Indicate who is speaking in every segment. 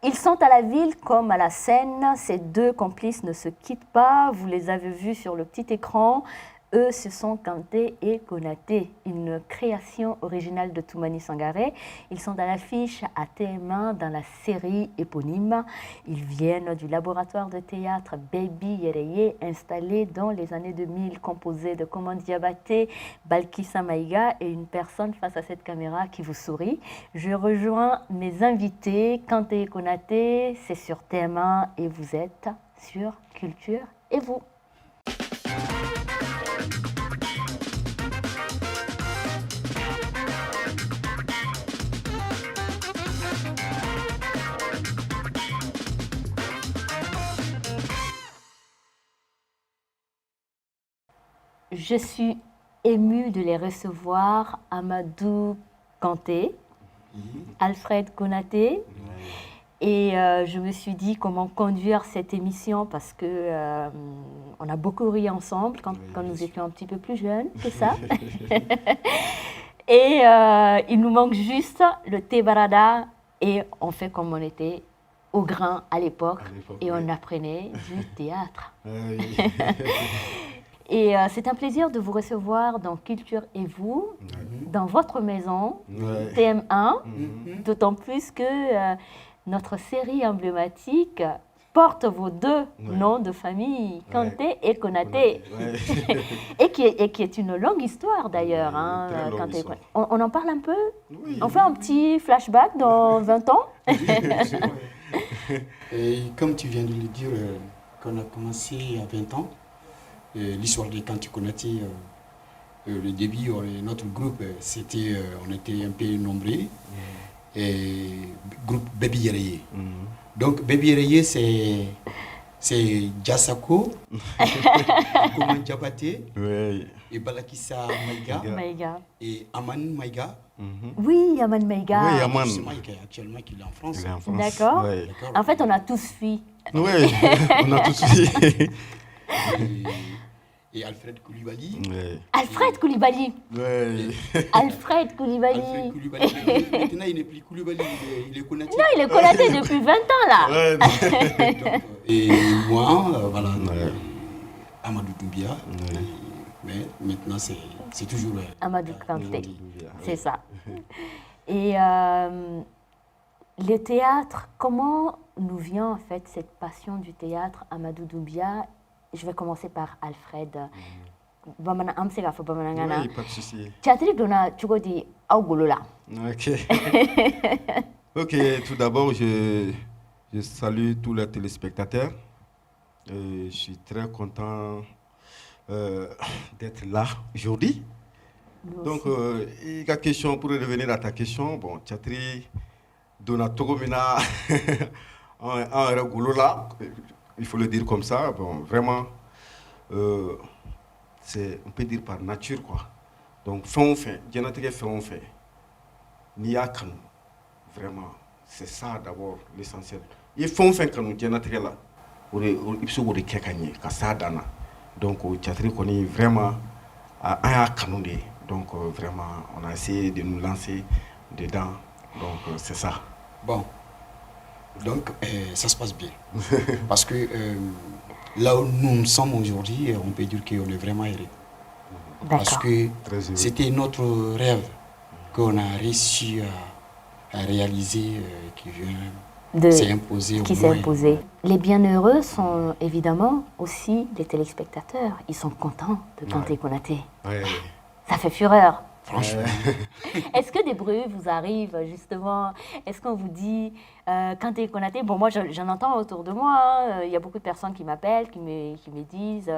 Speaker 1: Ils sont à la ville comme à la scène. Ces deux complices ne se quittent pas. Vous les avez vus sur le petit écran. Eux, ce sont Kanté et Konaté, une création originale de Toumani Sangaré. Ils sont à l'affiche à TM1 dans la série éponyme. Ils viennent du laboratoire de théâtre Baby Yereye, installé dans les années 2000, composé de Coman Diabaté, Balkissa Maïga et une personne face à cette caméra qui vous sourit. Je rejoins mes invités, Kanté et Konaté, c'est sur TM1 et vous êtes sur Culture et vous. Je suis émue de les recevoir, Amadou Kanté, Alfred Konaté. Et je me suis dit comment conduire cette émission parce que on a beaucoup ri ensemble quand nous étions un petit peu plus jeunes que ça. Et il nous manque juste le thé barada et on fait comme on était au grain à l'époque et on apprenait du théâtre. Et c'est un plaisir de vous recevoir dans Culture et vous, dans votre maison, TM1, d'autant plus que notre série emblématique porte vos deux noms de famille, Kanté et Konaté, et qui est une longue histoire d'ailleurs. Kanté. On en parle un peu? On fait un petit flashback dans 20 ans?
Speaker 2: Et comme tu viens de le dire, qu'on a commencé à 20 ans, l'histoire de Kanté Konaté, le début, notre groupe, c'était, on était un peu nombreux, et groupe Baby Yereye. Donc Baby Yereye, c'est Jassako, Koman Diabaté, et Balkissa Maïga, et Aman Maïga.
Speaker 1: Oui, Aman Maïga.
Speaker 3: Oui, Aman.
Speaker 2: Actuellement, il est en France.
Speaker 1: D'accord.
Speaker 3: Ouais.
Speaker 1: En fait, on a tous fui.
Speaker 3: Oui, on a tous fui.
Speaker 2: Et Alfred Koulibaly.
Speaker 3: Ouais.
Speaker 1: Alfred Koulibaly.
Speaker 3: Ouais.
Speaker 1: Alfred Koulibaly.
Speaker 2: Alfred Koulibaly. Maintenant, il n'est plus Koulibaly, il est Konaté.
Speaker 1: Non, il est Konaté depuis 20 ans là.
Speaker 3: Ouais.
Speaker 2: Donc, et moi, voilà, Amadou Doumbia. Mais maintenant, c'est toujours
Speaker 1: Amadou Kanté.
Speaker 3: Ouais.
Speaker 1: C'est ça. Et le théâtre, comment nous vient en fait cette passion du théâtre, Amadou Doumbia? Je vais commencer par Alfred. Bamana amsega fo bamana ngana.
Speaker 3: Oui, pas de souci.
Speaker 1: Théâtre dona chugodi augolola.
Speaker 3: Ok. Ok, tout d'abord, je salue tous les téléspectateurs. Je suis très content d'être là aujourd'hui. Donc, la question, pour revenir à ta question, bon, Théâtre dona togomina en regolola. Il faut le dire comme ça. Bon, vraiment, on peut dire par nature, quoi. Donc, fait, vraiment, c'est ça d'abord l'essentiel. Il faut faire que nous là. Il faut que ça dana. Donc, on est vraiment à canonner. Donc, vraiment, on a essayé de nous lancer dedans. Donc, c'est ça.
Speaker 2: Bon. Donc, ça se passe bien. Parce que là où nous sommes aujourd'hui, on peut dire qu'on est vraiment heureux. Parce que c'était notre rêve qu'on a réussi à réaliser, qui s'est imposé.
Speaker 1: Les bienheureux sont évidemment aussi les téléspectateurs. Ils sont contents de Kanté Konaté.
Speaker 3: Ouais.
Speaker 1: Ça fait fureur.
Speaker 2: Franchement.
Speaker 1: Est-ce que des bruits vous arrivent justement? Est-ce qu'on vous dit Kanté Konaté? Bon, moi j'en entends autour de moi. Il y a beaucoup de personnes qui m'appellent, qui me disent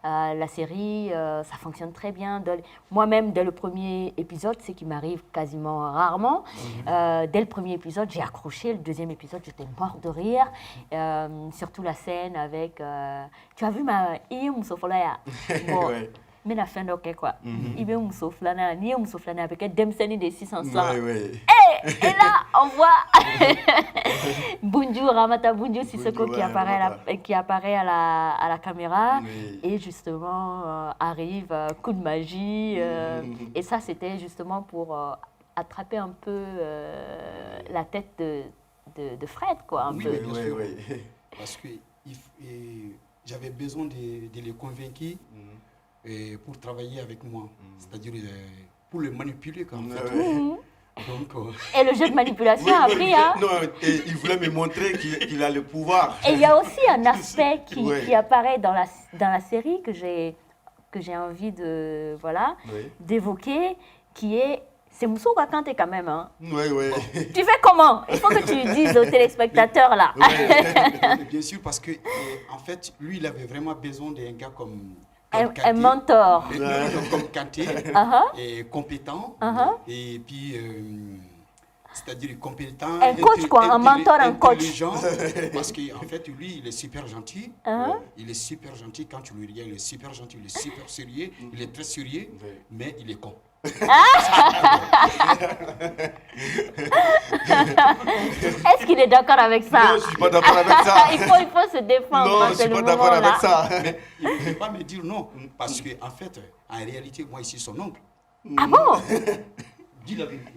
Speaker 1: la série, ça fonctionne très bien. Moi-même, dès le premier épisode, c'est qui m'arrive quasiment rarement. Dès le premier épisode, j'ai accroché. Le deuxième épisode, j'étais morte de rire. Surtout la scène avec. Tu as vu ma Iyum Sofolaya? Bon,
Speaker 3: Ouais.
Speaker 1: Mais la fin d'ok quoi. Il veut Moussouflana, ni Moussouflana avec Demseni des 600. Et là, on voit Bunju, Ramata Bunju Sissoko qui apparaît à la caméra.
Speaker 3: Oui.
Speaker 1: Et justement, arrive coup de magie. Et ça, c'était justement pour attraper un peu la tête de Fred, quoi, un
Speaker 2: Oui,
Speaker 1: peu.
Speaker 2: bien sûr.
Speaker 3: oui.
Speaker 2: Parce que j'avais besoin de les convaincre pour travailler avec moi. C'est-à-dire pour les manipuler, quoi, en fait. Donc,
Speaker 1: Et le jeu de manipulation a pris, hein.
Speaker 3: Non, et il voulait me montrer qu'il a le pouvoir.
Speaker 1: Et il y a aussi un aspect
Speaker 3: Ouais.
Speaker 1: qui apparaît dans la série que j'ai envie de d'évoquer, qui est c'est Moussouga Kanté quand même, hein.
Speaker 3: Oui.
Speaker 1: Tu fais comment? Il faut que tu dises aux téléspectateurs là.
Speaker 2: bien sûr, parce que en fait, lui, il avait vraiment besoin d'un gars comme
Speaker 1: Un
Speaker 2: Kanté.
Speaker 1: mentor.
Speaker 2: Comme Kanté, et compétent, et puis, c'est-à-dire compétent,
Speaker 1: Un coach, quoi, un mentor, un coach.
Speaker 2: intelligent, parce qu'en fait, lui, il est super gentil. Il est super gentil quand tu le regardes, il est super gentil, il est super sérieux, il est très sérieux, mais il est con.
Speaker 1: Est-ce qu'il est d'accord avec ça?
Speaker 3: Non, je suis pas d'accord avec ça.
Speaker 1: il faut se défendre.
Speaker 3: Non, je
Speaker 1: c'est
Speaker 3: suis
Speaker 1: le
Speaker 3: pas d'accord
Speaker 1: moment,
Speaker 3: avec
Speaker 1: là.
Speaker 3: ça.
Speaker 2: Mais il ne peut pas me dire non, parce qu'en fait, en réalité, moi, ici, son oncle.
Speaker 1: Ah bon?
Speaker 2: Dis la vérité.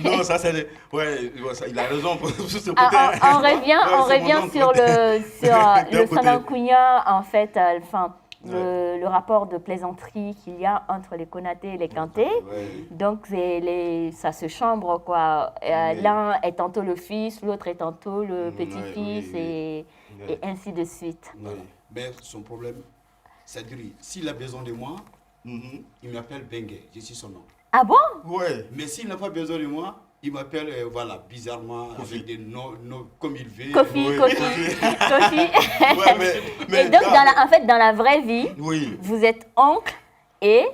Speaker 3: Non, ça c'est... Ouais, il a raison sur ce côté.
Speaker 1: On revient
Speaker 3: Ouais, c'est mon oncle.
Speaker 1: sur le
Speaker 3: D'un côté.
Speaker 1: Sanankunya, en fait, le rapport de plaisanterie qu'il y a entre les Konaté et les Kanté.
Speaker 3: Ouais.
Speaker 1: Donc, ça se chambre, quoi. L'un est tantôt le fils, l'autre est tantôt le petit-fils, et ainsi de suite.
Speaker 2: Ouais. Mais son problème, c'est-à-dire, s'il a besoin de moi, il m'appelle Bengue, je suis son oncle.
Speaker 1: Ah bon?
Speaker 3: Ouais.
Speaker 2: Mais s'il n'a pas besoin de moi, il m'appelle, bizarrement,
Speaker 3: Kofi.
Speaker 2: avec des noms comme il veut.
Speaker 1: Kofi.
Speaker 3: Ouais, mais
Speaker 1: Et donc,
Speaker 3: regarde.
Speaker 1: en fait, dans la vraie vie,
Speaker 3: Oui,
Speaker 1: vous êtes oncle et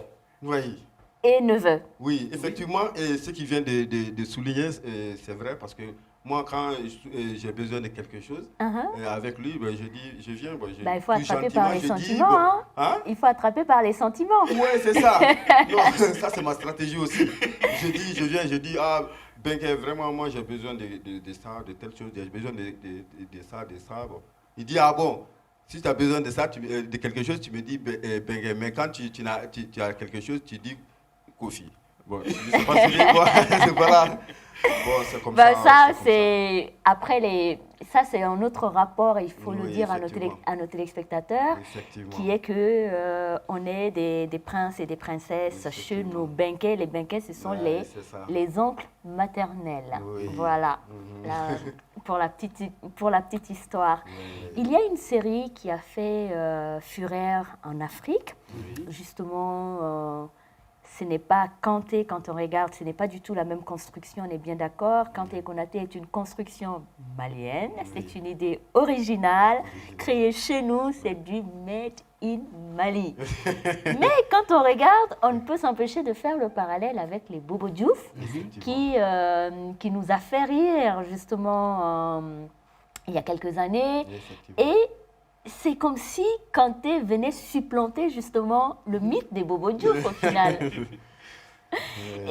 Speaker 1: neveu.
Speaker 3: oui, effectivement, et ce qu'il vient de souligner, c'est vrai, parce que moi, quand j'ai besoin de quelque chose, avec lui, ben, je viens.
Speaker 1: Il faut
Speaker 3: plus
Speaker 1: attraper par
Speaker 3: gentiment,
Speaker 1: les
Speaker 3: je dis,
Speaker 1: sentiments.
Speaker 3: bon,
Speaker 1: Hein? Il faut attraper par les sentiments.
Speaker 3: Ouais, c'est ça. Non, ça, c'est ma stratégie aussi. Je dis, Bengue, vraiment, moi, j'ai besoin de ça, de telle chose, j'ai besoin de ça. Bon. Il dit, ah bon, si tu as besoin de ça, de quelque chose, tu me dis Bengue, mais quand tu as quelque chose, tu dis Kofi. Bon, je ne sais pas si quoi, c'est pas là. Bon, c'est comme ça.
Speaker 1: Ça, c'est après ça, c'est un autre rapport, il faut le
Speaker 3: Oui,
Speaker 1: dire à
Speaker 3: effectivement.
Speaker 1: nos téléspectateurs,
Speaker 3: Effectivement.
Speaker 1: qui est que on est des princes et des princesses chez nos Benké. Les Benké, ce sont
Speaker 3: Ouais, c'est ça.
Speaker 1: les oncles maternels.
Speaker 3: Oui.
Speaker 1: Voilà, pour la petite histoire.
Speaker 3: Oui.
Speaker 1: Il y a une série qui a fait fureur en Afrique, justement. Ce n'est pas Kanté, quand on regarde, ce n'est pas du tout la même construction, on est bien d'accord. Kanté Konaté est une construction malienne, c'est une idée originale, créée chez nous, c'est du Made in Mali. Mais quand on regarde, on ne peut s'empêcher de faire le parallèle avec les Bobo Diouf, qui nous a fait rire justement il y a quelques années. Et c'est comme si Kanté venait supplanter justement le mythe des Bobo Diouf au final.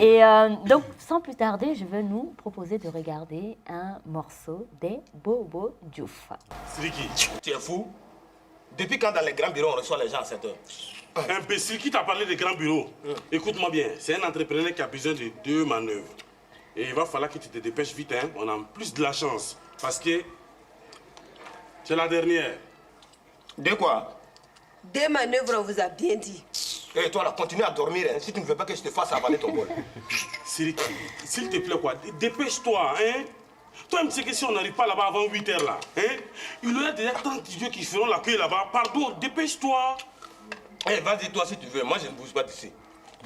Speaker 1: Et donc, sans plus tarder, je vais nous proposer de regarder un morceau des Bobo Diouf.
Speaker 4: Siriki,
Speaker 5: Tu es fou? Depuis quand dans les grands bureaux on reçoit les gens à 7 heures?
Speaker 4: imbécile, qui t'a parlé des grands bureaux? Écoute-moi bien, c'est un entrepreneur qui a besoin de 2 manœuvres. Et il va falloir que tu te dépêches vite, hein. On a plus de la chance. Parce que c'est la dernière.
Speaker 5: De quoi?
Speaker 6: 2 manœuvres, on vous a bien dit.
Speaker 5: Et toi là, continue à dormir, hein, si tu ne veux pas que je te fasse avaler ton bol.
Speaker 4: Siriki, s'il te plaît, quoi, dépêche-toi, hein. Toi, tu sais que si on n'arrive pas là-bas avant 8 h là, hein, il y aura déjà 30 idiots qui feront l'accueil là-bas. Pardon, dépêche-toi.
Speaker 5: Eh, vas-y toi si tu veux, moi je ne bouge pas d'ici.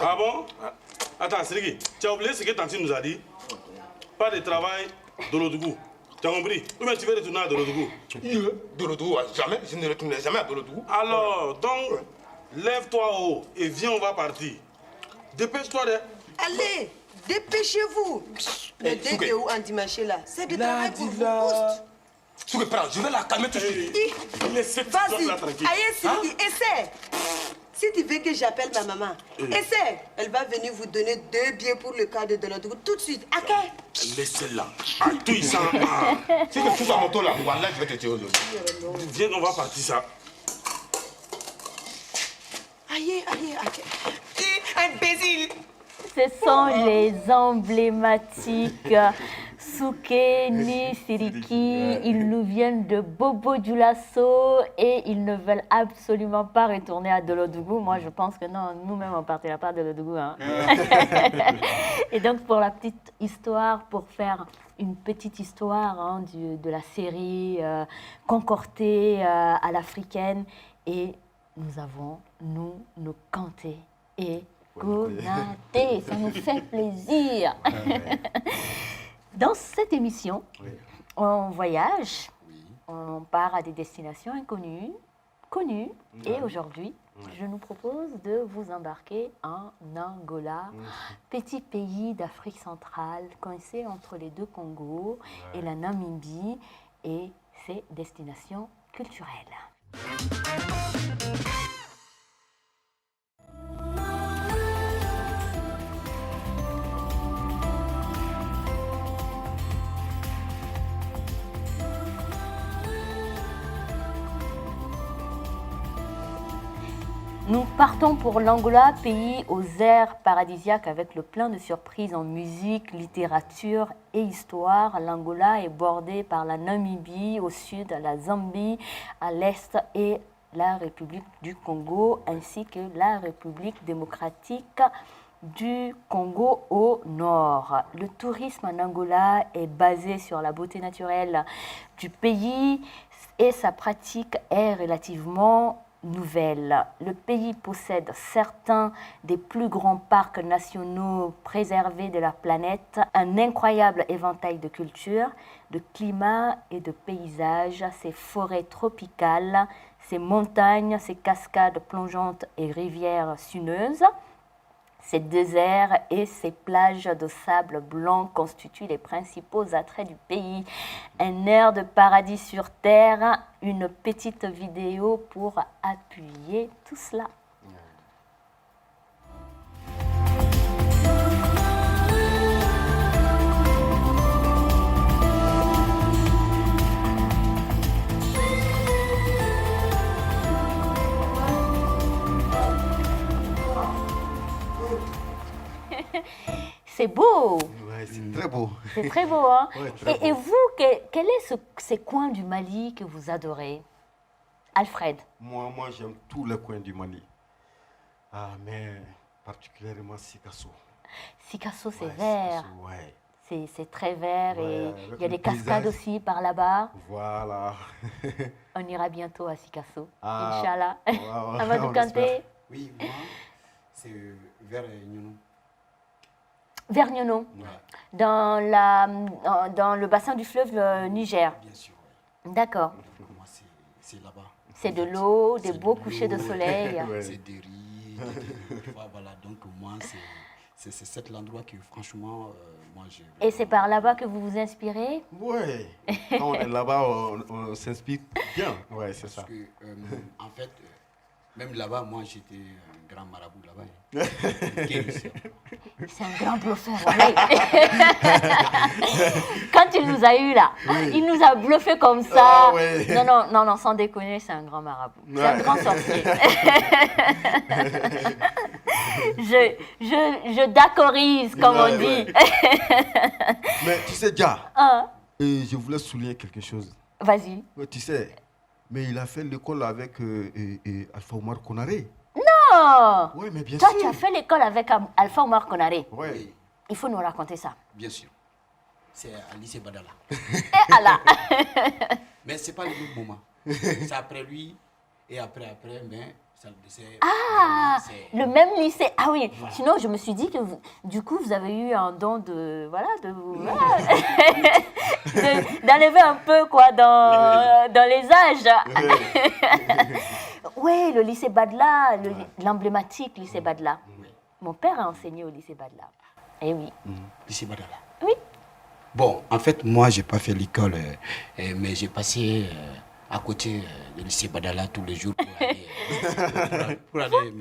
Speaker 4: Ah bon? Attends, Siriki, tu as oublié ce que Tanti nous a dit? Pas de travail de l'autre goût. Tu as compris? Ou bien tu veux retourner à Dolodougou?
Speaker 5: Dolodougou, jamais, je ne retournerai jamais à Dolodougou.
Speaker 4: Alors, donc, lève-toi haut et viens, on va partir. Dépêche-toi de...
Speaker 6: Allez, dépêchez-vous. Le dé de où Andimaché là, c'est de travail pour vous tous.
Speaker 5: Souké, prends, je vais la calmer tout de suite.
Speaker 4: Laissez cette
Speaker 6: Vas-y,
Speaker 4: là tranquille.
Speaker 6: aïe, Sylvie, essaie. Si tu veux que j'appelle ma maman, essaie. Elle va venir vous donner 2 billets pour le cas de l'autre tout de suite. Ok?
Speaker 4: Laissez-la. À tout, il s'en va.
Speaker 5: Si tu fous à moto là, voilà, je vais te tuer aujourd'hui.
Speaker 4: Viens, on va partir ça.
Speaker 6: Aïe, ok. Imbécile.
Speaker 1: Ce sont les emblématiques Souké ni Siriki, ils nous viennent de Bobo Dioulasso et ils ne veulent absolument pas retourner à Dolodougou. Moi, je pense que non, nous-mêmes, on ne partira pas à Dolodougou. Hein. Et donc, pour la petite histoire, pour faire une petite histoire hein, de la série concoctée à l'africaine, et nous avons, nos Kanté et Konaté. Ça nous fait plaisir. Dans cette émission, on voyage, on part à des destinations inconnues, connues, et aujourd'hui, je nous propose de vous embarquer en Angola, petit pays d'Afrique centrale, coincé entre les deux Congos et la Namibie, et ses destinations culturelles. Nous partons pour l'Angola, pays aux airs paradisiaques avec le plein de surprises en musique, littérature et histoire. L'Angola est bordé par la Namibie au sud, la Zambie à l'est et la République du Congo ainsi que la République démocratique du Congo au nord. Le tourisme en Angola est basé sur la beauté naturelle du pays et sa pratique est relativement nouvelle. Le pays possède certains des plus grands parcs nationaux préservés de la planète, un incroyable éventail de cultures, de climats et de paysages, ses forêts tropicales, ses montagnes, ses cascades plongeantes et rivières sinueuses. Ces déserts et ces plages de sable blanc constituent les principaux attraits du pays. Un air de paradis sur terre, une petite vidéo pour appuyer tout cela. C'est beau.
Speaker 3: Ouais, c'est très beau.
Speaker 1: C'est très beau, hein?
Speaker 3: Ouais, très
Speaker 1: Et
Speaker 3: beau.
Speaker 1: vous, quel est ces coins du Mali que vous adorez? Alfred?
Speaker 3: Moi, j'aime tous les coins du Mali. Ah, mais particulièrement Sikasso.
Speaker 1: Sikasso, c'est
Speaker 3: Ouais,
Speaker 1: vert.
Speaker 3: Sikasso, ouais.
Speaker 1: C'est très vert
Speaker 3: Ouais,
Speaker 1: et
Speaker 3: avec
Speaker 1: il y a
Speaker 3: le
Speaker 1: des cascades
Speaker 3: paysage.
Speaker 1: aussi par là-bas.
Speaker 3: Voilà.
Speaker 1: On ira bientôt à Sikasso,
Speaker 3: Ah,
Speaker 1: Inch'Allah.
Speaker 3: ouais,
Speaker 1: Amadou
Speaker 3: on
Speaker 1: Kanté,
Speaker 3: espère.
Speaker 2: Oui, moi, c'est vers Nyono.
Speaker 1: vers Nyono,
Speaker 2: Ouais,
Speaker 1: dans le bassin du fleuve Niger.
Speaker 2: bien sûr. Ouais.
Speaker 1: D'accord.
Speaker 2: Donc, moi, c'est là-bas.
Speaker 1: C'est
Speaker 2: En
Speaker 1: de
Speaker 2: fait,
Speaker 1: l'eau, des
Speaker 2: c'est
Speaker 1: beaux
Speaker 2: de
Speaker 1: couchers de
Speaker 2: l'eau,
Speaker 1: soleil.
Speaker 3: Ouais.
Speaker 2: C'est des riz, tu vois, voilà. Donc, moi, c'est cet endroit que, franchement, moi, j'ai...
Speaker 1: Et c'est par là-bas que vous vous inspirez?
Speaker 3: Ouais. Quand on est là-bas, on s'inspire bien. Ouais, c'est ça.
Speaker 2: Parce que, en fait, même là-bas, moi, j'étais un grand marabout là-bas. Hein. Guérisseur.
Speaker 1: C'est un grand bluffeur, voilà. Quand il nous a eu là, il nous a bluffé comme ça.
Speaker 3: Ah, ouais.
Speaker 1: Non, sans déconner, c'est un grand marabout. C'est un
Speaker 3: Ouais.
Speaker 1: grand sorcier. je d'accorise, comme
Speaker 3: Ouais,
Speaker 1: on dit.
Speaker 3: Mais tu sais, Dia,
Speaker 1: Hein?
Speaker 3: je voulais souligner quelque chose.
Speaker 1: Vas-y.
Speaker 3: Ouais, tu sais, mais il a fait l'école avec Alpha Omar Konaré.
Speaker 1: Oh!
Speaker 3: Oui, mais bien
Speaker 1: Toi,
Speaker 3: sûr.
Speaker 1: tu as fait l'école avec Alpha Omar Konaré.
Speaker 3: Ouais.
Speaker 1: Il faut nous raconter ça.
Speaker 2: Bien sûr. C'est à lycée Badala.
Speaker 1: Et Allah.
Speaker 2: Mais ce n'est pas le même moment. C'est après lui et après, mais ça le lycée.
Speaker 1: Ah,
Speaker 2: c'est-
Speaker 1: le même lycée. Ah oui.
Speaker 2: Voilà.
Speaker 1: Sinon, je me suis dit que du coup, vous avez eu un don d'enlever un peu quoi dans les âges. Oui, le lycée Badla, l'emblématique lycée Badla.
Speaker 2: Oui.
Speaker 1: Mon père a enseigné au lycée Badla. Eh oui.
Speaker 2: Lycée Badala.
Speaker 1: Oui.
Speaker 2: Bon, en fait, moi, je n'ai pas fait l'école, mais j'ai passé à côté du lycée Badala tous les jours pour aller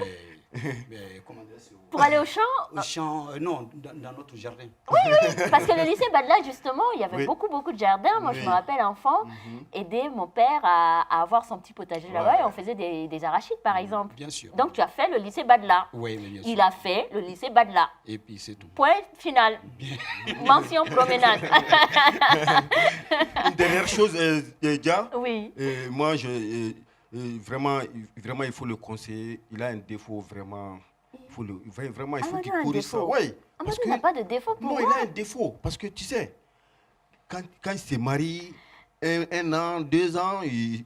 Speaker 2: Mais, comment dire,
Speaker 1: Pour aller au champ?
Speaker 2: Au champ, non, dans notre jardin.
Speaker 1: Oui, parce que le lycée Badla, justement, il y avait beaucoup de jardins. Moi, je me rappelle, enfant, aider mon père à avoir son petit potager là-bas et on faisait des arachides, par exemple.
Speaker 2: Bien sûr.
Speaker 1: Donc, tu as fait le lycée Badla.
Speaker 2: Oui, mais bien sûr.
Speaker 1: Il a fait le lycée Badla.
Speaker 2: Et puis, c'est tout.
Speaker 1: Point final. Mention promenade.
Speaker 3: Une dernière chose, Dia.
Speaker 1: Oui.
Speaker 3: Moi, vraiment, il faut le conseiller. Il a un défaut vraiment. Vraiment, il faut qu'il corrige ça. Oui.
Speaker 1: Amadou n'a pas de défaut pour moi.
Speaker 3: Non, il a un défaut. Parce que tu sais, quand il se marie, un an, 2 ans, il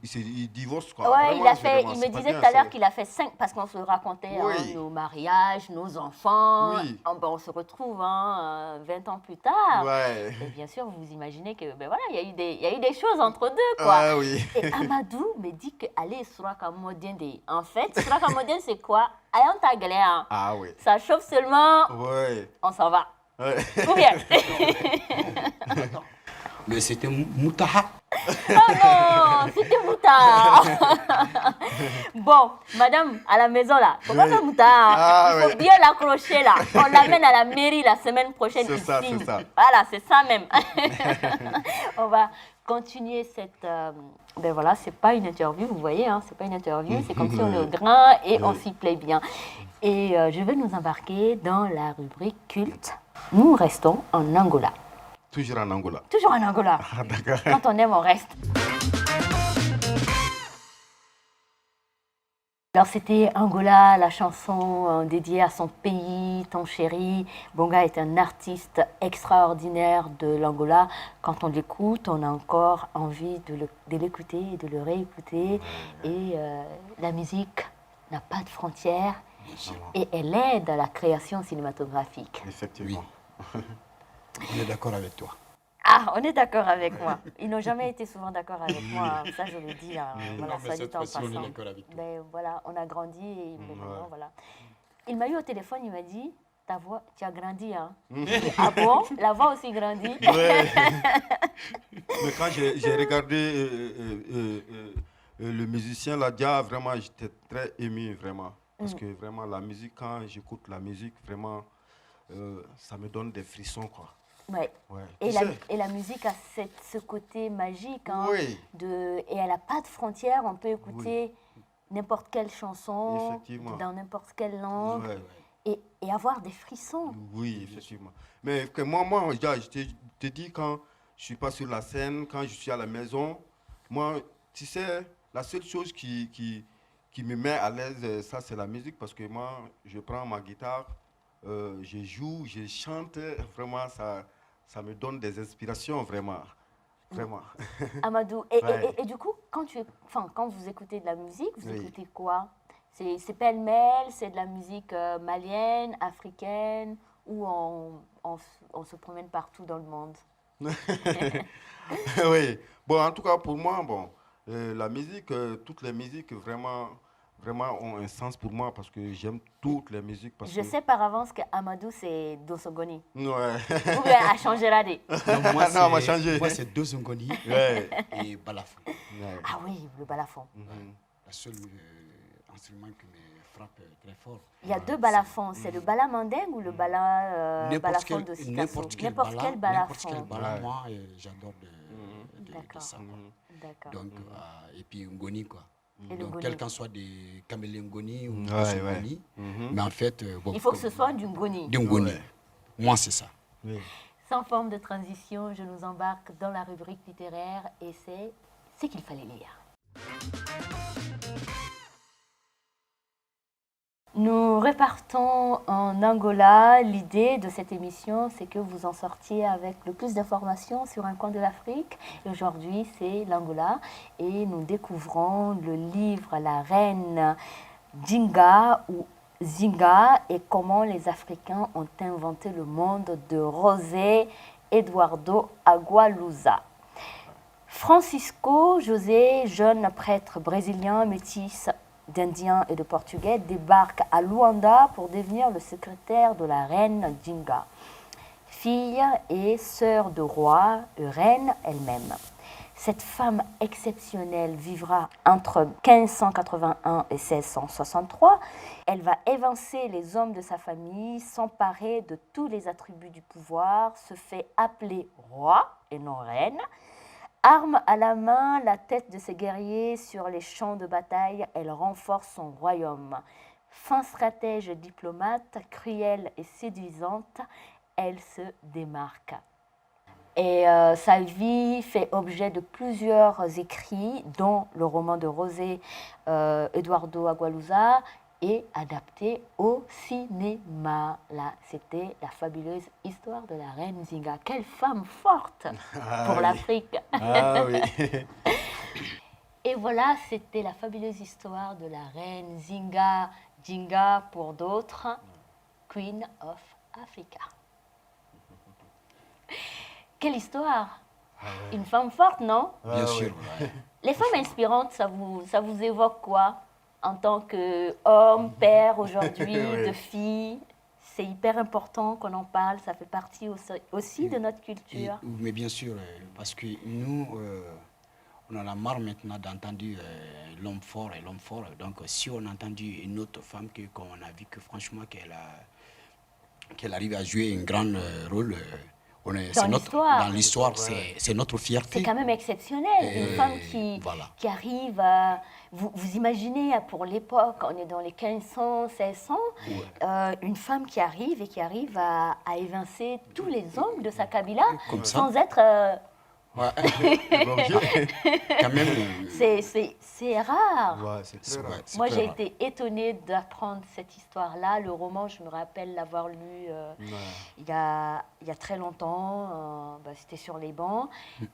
Speaker 3: divorce. Quoi.
Speaker 1: Ouais,
Speaker 3: Vraiment,
Speaker 1: il me disait tout à l'heure qu'il a fait 5, parce qu'on se racontait nos mariages, nos enfants.
Speaker 3: Oui.
Speaker 1: On se retrouve 20 ans plus tard.
Speaker 3: Ouais.
Speaker 1: Et bien sûr, vous imaginez que voilà, il y a eu des choses entre deux, quoi.
Speaker 3: Ah, oui.
Speaker 1: Et Amadou me dit que allez, Suraka Modien, en fait, Suraka Modien, c'est quoi? Ayant ta galère.
Speaker 3: Ah oui.
Speaker 1: Ça chauffe seulement.
Speaker 3: Ouais.
Speaker 1: On s'en va.
Speaker 3: Ouais.
Speaker 1: Ou bien.
Speaker 2: Mais c'était Moutaha.
Speaker 1: Oh non, c'était moutard. Bon, madame, à la maison là, faut pas faire moutard. Il faut bien l'accrocher là. On l'amène à la mairie la semaine prochaine.
Speaker 3: C'est ça,
Speaker 1: ici.
Speaker 3: c'est ça.
Speaker 1: Voilà, c'est ça même. On va continuer cette... ben voilà, c'est pas une interview, vous voyez, hein, c'est pas une interview, c'est comme si on est au grain et on s'y plaît bien. Et je vais nous embarquer dans la rubrique culte. Nous restons en Angola.
Speaker 3: Toujours en Angola.
Speaker 1: Toujours en Angola.
Speaker 3: Ah, d'accord.
Speaker 1: Quand on aime, on reste. Alors c'était Angola, la chanson dédiée à son pays, tant chéri. Bonga est un artiste extraordinaire de l'Angola. Quand on l'écoute, on a encore envie de l'écouter et de le réécouter. Et la musique n'a pas de frontières et elle aide à la création cinématographique.
Speaker 3: Effectivement.
Speaker 2: Oui. On est d'accord avec toi.
Speaker 1: Ah, on est d'accord avec moi. Ils n'ont jamais été souvent d'accord avec moi. Ça, je le dis. Voilà,
Speaker 2: Non, mais
Speaker 1: soit
Speaker 2: cette
Speaker 1: dit en
Speaker 2: fois-ci, on est
Speaker 1: passant.
Speaker 2: d'accord avec toi.
Speaker 1: Ben, voilà, on a grandi et maintenant, voilà. Il m'a eu au téléphone, il m'a dit, ta voix, tu as grandi, hein. Ah bon? La voix aussi grandit.
Speaker 3: Ouais. Mais quand j'ai regardé le musicien, là, Dia, vraiment, j'étais très ému, vraiment. Parce que vraiment, la musique, quand j'écoute la musique, vraiment, ça me donne des frissons, quoi.
Speaker 1: Ouais.
Speaker 3: Ouais.
Speaker 1: Et la musique a ce côté magique. Hein,
Speaker 3: Oui.
Speaker 1: et elle n'a pas de frontières. On peut écouter n'importe quelle chanson,
Speaker 3: Effectivement.
Speaker 1: dans n'importe quelle langue,
Speaker 3: Ouais,
Speaker 1: et avoir des frissons.
Speaker 3: Oui, effectivement. Mais que moi, je te dis, quand je ne suis pas sur la scène, quand je suis à la maison, moi, tu sais, la seule chose qui me met à l'aise, ça, c'est la musique. Parce que moi, je prends ma guitare, je joue, je chante, vraiment, ça me donne des inspirations, vraiment. Vraiment.
Speaker 1: Amadou, et du coup, quand vous écoutez de la musique, vous écoutez quoi? C'est pêle-mêle, c'est de la musique malienne, africaine, ou on se promène partout dans le monde?
Speaker 3: Oui. Bon, en tout cas, pour moi, la musique, toutes les musiques, vraiment ont un sens pour moi parce que j'aime toutes les musiques.
Speaker 1: Je sais par avance que Amadou, c'est Dosogoni.
Speaker 3: Ouais.
Speaker 1: Ou bien a changé radé.
Speaker 2: Moi,
Speaker 3: Non, on va changer.
Speaker 2: Moi, c'est Dozongoni et Balafon.
Speaker 3: Ouais.
Speaker 1: Ah oui, le balafon.
Speaker 2: La seule instrument qui me frappe très fort.
Speaker 1: Il y a deux balafons. C'est le bala mandingue ou le bala balafon de Sikasso?
Speaker 2: N'importe quel
Speaker 1: balafon.
Speaker 2: N'importe quel bala, moi, j'adore de ça.
Speaker 1: D'accord.
Speaker 2: Donc, et puis Ngoni, quoi.
Speaker 1: Et le
Speaker 2: Donc,
Speaker 1: Ngoni.
Speaker 2: quel qu'en soit des caméléons Ngoni ou
Speaker 3: Ouais.
Speaker 2: Ngoni, mais en fait...
Speaker 1: Il faut que ce soit du Ngoni.
Speaker 2: Du Ngoni. Moi, c'est ça.
Speaker 3: Oui.
Speaker 1: Sans forme de transition, je nous embarque dans la rubrique littéraire et c'est ce qu'il fallait lire. Nous repartons en Angola. L'idée de cette émission, c'est que vous en sortiez avec le plus d'informations sur un coin de l'Afrique. Et aujourd'hui, c'est l'Angola. Et nous découvrons le livre La Reine Dinga ou Zinga et comment les Africains ont inventé le monde de José Eduardo Agualusa. Francisco José, jeune prêtre brésilien métis d'Indiens et de Portugais, débarque à Luanda pour devenir le secrétaire de la reine Dinga, fille et sœur de roi, reine elle-même. Cette femme exceptionnelle vivra entre 1581 et 1663. Elle va évincer les hommes de sa famille, s'emparer de tous les attributs du pouvoir, se fait appeler roi et non reine. Arme à la main, la tête de ses guerriers sur les champs de bataille, elle renforce son royaume. Fin stratège et diplomate, cruelle et séduisante, elle se démarque. Et sa vie fait objet de plusieurs écrits, dont le roman de José Eduardo Agualusa, et adapté au cinéma. Là, c'était la fabuleuse histoire de la reine Zinga. Quelle femme forte pour l'Afrique.
Speaker 3: Ah oui.
Speaker 1: Et voilà, c'était la fabuleuse histoire de la reine Zinga, Jinga pour d'autres, Queen of Africa. Quelle histoire! Une femme forte, non?
Speaker 2: Bien sûr.
Speaker 1: Les femmes inspirantes, ça vous évoque quoi? En tant qu'homme, père aujourd'hui,
Speaker 3: Oui.
Speaker 1: de fille, c'est hyper important qu'on en parle, ça fait partie aussi de notre culture.
Speaker 2: Mais bien sûr, parce que nous, on a la marre maintenant d'entendre l'homme fort et l'homme fort. Donc, si on a entendu une autre femme qu'on a vu que franchement qu'elle arrive à jouer un grand rôle, dans l'histoire, c'est notre fierté.
Speaker 1: C'est quand même exceptionnel, une femme
Speaker 2: voilà.
Speaker 1: qui arrive à... Vous imaginez, pour l'époque, on est dans les 1500, 1600, une femme qui arrive à évincer tous les hommes de sa kabila sans être...
Speaker 2: Ouais. Quand même.
Speaker 1: C'est rare.
Speaker 3: Ouais, c'est très rare.
Speaker 1: Moi, j'ai été étonnée d'apprendre cette histoire-là. Le roman, je me rappelle l'avoir lu il y a très longtemps. C'était sur les bancs,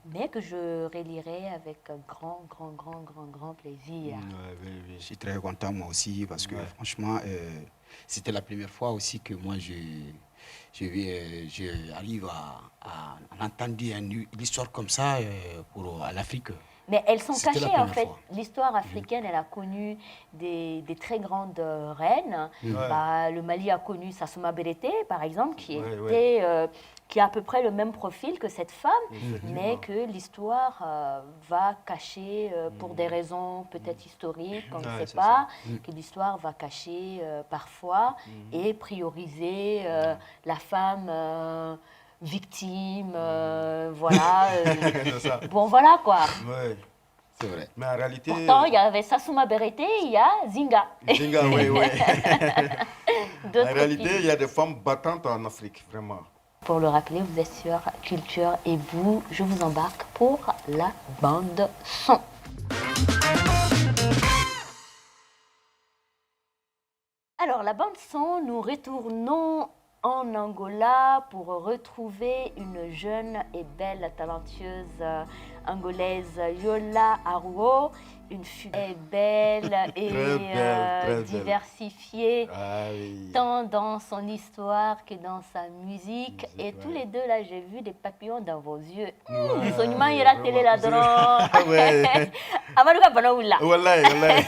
Speaker 1: mais que je relirai avec grand plaisir.
Speaker 2: Je suis très content, moi aussi, parce que franchement, c'était la première fois aussi que moi, j'arrive à entendre une histoire comme ça à l'Afrique.
Speaker 1: Mais elles sont
Speaker 2: C'était la
Speaker 1: cachées, en
Speaker 2: première
Speaker 1: fait.
Speaker 2: fois.
Speaker 1: L'histoire africaine, elle a connu des très grandes reines. Le Mali a connu Sassouma Berete, par exemple, qui a à peu près le même profil que cette femme, mais que l'histoire va cacher, pour des raisons peut-être historiques, on ne sait pas, que l'histoire va cacher parfois et prioriser la femme... victime, voilà. Bon, voilà quoi.
Speaker 3: Ouais.
Speaker 2: C'est vrai.
Speaker 3: Mais en réalité...
Speaker 1: Pourtant, il y avait Sassouma Berete, il y a Zinga.
Speaker 3: Zinga, oui.
Speaker 1: D'autres
Speaker 3: En réalité,
Speaker 1: filles.
Speaker 3: il y a des femmes battantes en Afrique, vraiment.
Speaker 1: Pour le rappeler, vous êtes sur Culture et vous, je vous embarque pour la bande son. Alors, la bande son, nous retournons en Angola pour retrouver une jeune et belle, talentueuse angolaise, Yola Aruo, une fille belle et
Speaker 3: très
Speaker 1: diversifiée,
Speaker 3: Oui.
Speaker 1: tant dans son histoire que dans sa musique. Et tous les deux, là, j'ai vu des papillons dans vos yeux. Soignement ira télé là-dedans. Amaruka Banaoula.
Speaker 3: Wallahi.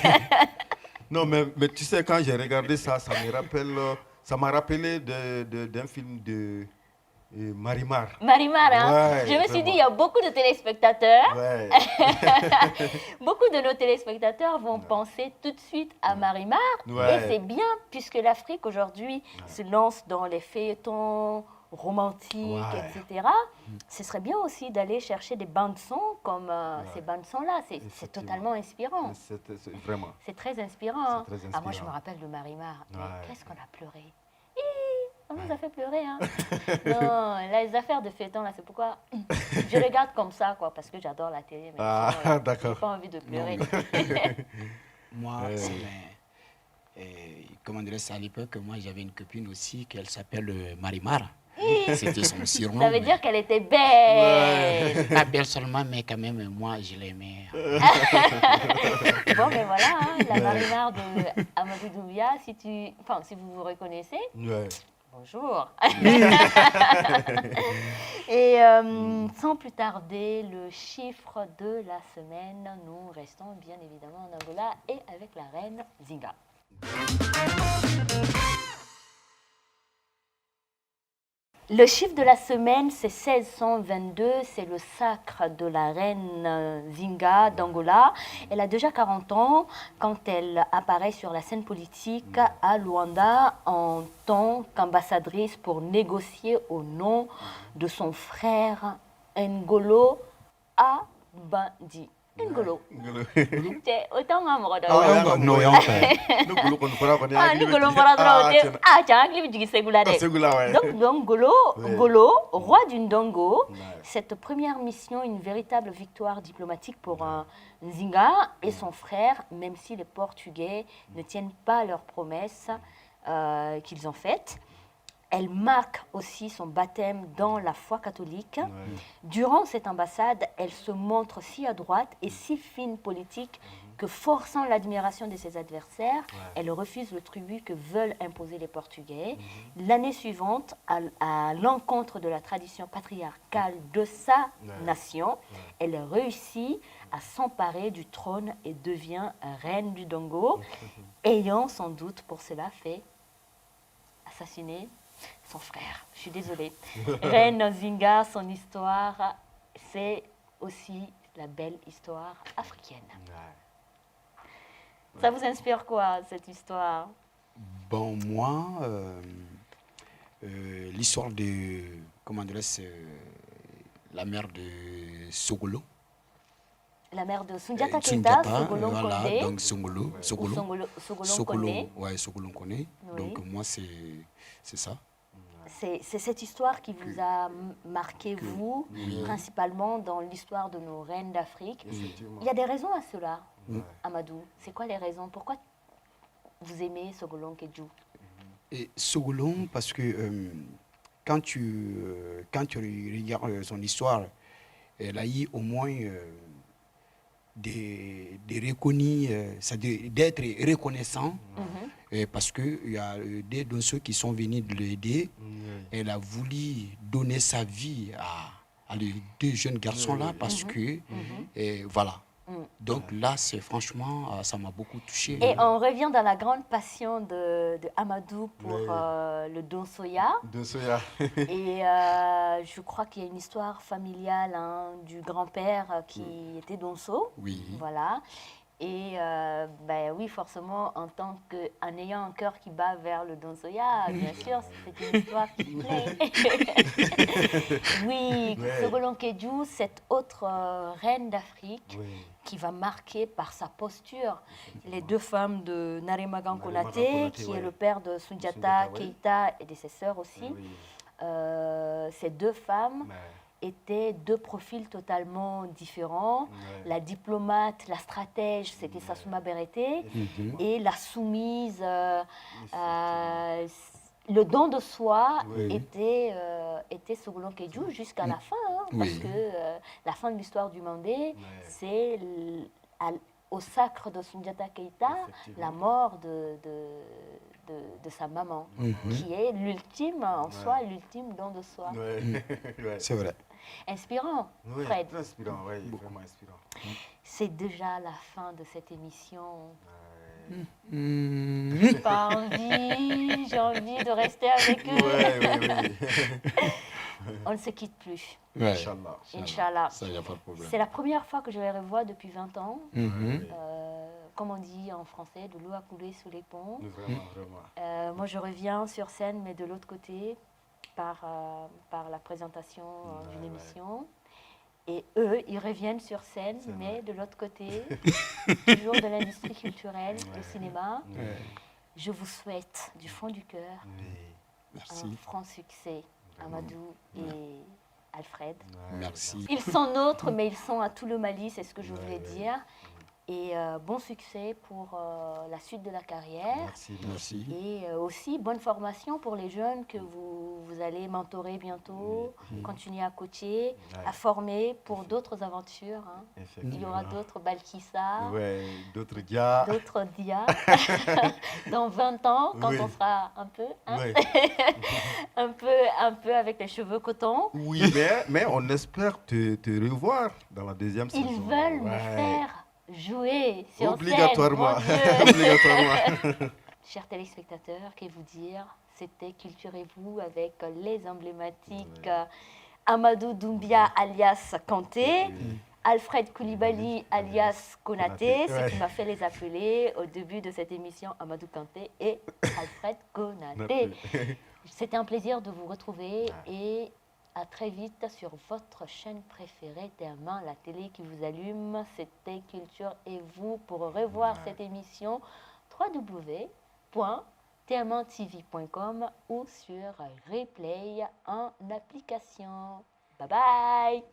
Speaker 3: Non, mais tu sais, quand j'ai regardé ça, ça m'a rappelé d'un film de Marimar.
Speaker 1: Marimar, hein?
Speaker 3: Ouais,
Speaker 1: Je me suis
Speaker 3: vraiment.
Speaker 1: dit, il y a beaucoup de téléspectateurs.
Speaker 3: Ouais.
Speaker 1: Beaucoup de nos téléspectateurs vont penser tout de suite à Marimar.
Speaker 3: Ouais.
Speaker 1: Et c'est bien, puisque l'Afrique aujourd'hui se lance dans les feuilletons romantiques, etc. Ce serait bien aussi d'aller chercher des bandes-sons comme ces bandes-sons-là. C'est
Speaker 3: Effectivement.
Speaker 1: totalement inspirant.
Speaker 3: C'est vraiment.
Speaker 1: C'est très inspirant.
Speaker 3: C'est très
Speaker 1: Ah, moi, je
Speaker 3: inspirant.
Speaker 1: me rappelle de Marimar. Mais
Speaker 3: Ouais.
Speaker 1: qu'est-ce qu'on a pleuré. On nous a fait pleurer, hein. Non, les affaires de feuilleton, là, c'est pourquoi je regarde comme ça, quoi, parce que j'adore la télé. Mais sinon,
Speaker 3: D'accord.
Speaker 1: j'ai pas envie de pleurer.
Speaker 2: Moi, comment dirais-je, à l'époque, moi j'avais une copine aussi qui s'appelle Marimar. C'était son surnom.
Speaker 1: Ça veut dire qu'elle était belle.
Speaker 2: Pas belle seulement, mais quand même, moi je l'aimais.
Speaker 1: Bon, mais voilà, hein, la Marimar de Amadou Doumbia, si vous vous reconnaissez,
Speaker 3: Ouais.
Speaker 1: bonjour. Et sans plus tarder, le chiffre de la semaine, nous restons bien évidemment en Angola et avec la reine Zinga. Le chiffre de la semaine, c'est 1622, c'est le sacre de la reine Zinga d'Angola. Elle a déjà 40 ans quand elle apparaît sur la scène politique à Luanda en tant qu'ambassadrice pour négocier au nom de son frère Ngolo Abandi. Ngolo. C'est autant un mot
Speaker 3: non,
Speaker 1: donc Ngolo, roi du Ndongo, cette première mission, une véritable victoire diplomatique pour Nzinga et son frère, même si les Portugais ne tiennent pas leurs promesses qu'ils ont faites. Elle marque aussi son baptême dans la foi catholique. Durant cette ambassade, elle se montre si à droite et si fine politique que, forçant l'admiration de ses adversaires, elle refuse le tribut que veulent imposer les Portugais. L'année suivante, à l'encontre de la tradition patriarcale de sa nation, elle réussit à s'emparer du trône et devient reine du Dongo, ayant sans doute pour cela fait assassiner son frère. Je suis désolée. Reine Zinga, son histoire, c'est aussi la belle histoire africaine. Ça vous inspire quoi, cette histoire?
Speaker 2: Bon, moi, l'histoire de, comment dirais-je, la mère de Sogolo.
Speaker 1: La mère de Sundiata Keita, Sogolon
Speaker 2: voilà,
Speaker 1: Kondé.
Speaker 2: donc Sogolo.
Speaker 1: Sogolon Kondé.
Speaker 2: Ouais, Sogolon Kondé.
Speaker 1: Oui.
Speaker 2: Donc moi, c'est ça.
Speaker 1: C'est cette histoire qui vous a marqué, vous, principalement dans l'histoire de nos reines d'Afrique. Il y a des raisons à cela, Amadou. C'est quoi les raisons? Pourquoi vous aimez Sogolon Kedjou?
Speaker 2: Et Sogolon, parce que quand tu regardes son histoire, elle a eu au moins des reconnus, c'est-à-dire d'être reconnaissant, parce qu'il y a des ceux qui sont venus de l'aider. Elle a voulu donner sa vie à les deux jeunes garçons-là, parce que, voilà. Donc là, c'est franchement, ça m'a beaucoup touché.
Speaker 1: Et on revient dans la grande passion de Amadou pour le Don Soya. Et je crois qu'il y a une histoire familiale du grand-père qui était Donso.
Speaker 2: Oui.
Speaker 1: Voilà. Et ben oui, forcément, en ayant un cœur qui bat vers le Don Soya, bien sûr, c'est une histoire qui plaît. Oui, Sogolon Kedjou, cette autre reine d'Afrique, qui va marquer par sa posture les deux femmes de Naremagan Konaté, qui est le père de Sundiata Keita et de ses sœurs aussi. Ces deux femmes étaient deux profils totalement différents. La diplomate, la stratège, c'était Sassouma Berete, et la soumise, le don de soi était Sogolon Kedjou jusqu'à la fin, parce que la fin de l'histoire du Mandé, c'est au sacre de Sundiata Keita, la mort de sa maman, qui est l'ultime en soi, l'ultime don de soi.
Speaker 2: C'est vrai.
Speaker 1: Inspirant, Fred.
Speaker 3: Très inspirant, vraiment inspirant.
Speaker 1: C'est déjà la fin de cette émission. J'ai pas envie, j'ai envie de rester avec eux. On ne se quitte plus.
Speaker 3: Inch'Allah.
Speaker 1: Inch'Allah.
Speaker 2: Ça, y a pas de problème.
Speaker 1: C'est la première fois que je les revois depuis 20 ans. Comme on dit en français, de l'eau a coulé sous les ponts.
Speaker 3: Vraiment.
Speaker 1: Moi, je reviens sur scène, mais de l'autre côté, par la présentation d'une émission. Et eux, ils reviennent sur scène, mais de l'autre côté, toujours de l'industrie culturelle, le cinéma. Je vous souhaite du fond du cœur un franc succès, Amadou et Alfred.
Speaker 2: Merci.
Speaker 1: Ils sont nôtres, mais ils sont à tout le Mali, c'est ce que je voulais dire. Et bon succès pour la suite de la carrière.
Speaker 2: Merci.
Speaker 1: Et aussi bonne formation pour les jeunes que vous allez mentorer bientôt, continuer à coacher, à former pour d'autres aventures. Il y aura d'autres Balkissa,
Speaker 3: d'autres Dia.
Speaker 1: d'autres Dia. Dans 20 ans, quand on sera un peu, un peu avec les cheveux coton.
Speaker 3: Oui, mais on espère te revoir dans la deuxième saison.
Speaker 1: Ils veulent me faire jouer sur
Speaker 3: Obligatoirement.
Speaker 1: scène. Mon Dieu.
Speaker 3: Obligatoirement.
Speaker 1: Chers téléspectateurs, que vous dire, C'était Culture et vous avec les emblématiques Amadou Doumbia alias Kanté, Alfred Koulibaly alias Konaté, ce qui m'a fait les appeler au début de cette émission Amadou Kanté et Alfred Konaté. C'était un plaisir de vous retrouver et à très vite sur votre chaîne préférée, TM1, la télé qui vous allume. C'était Culture et vous. Pour revoir cette émission, www.tm1tv.com ou sur replay en application. Bye bye.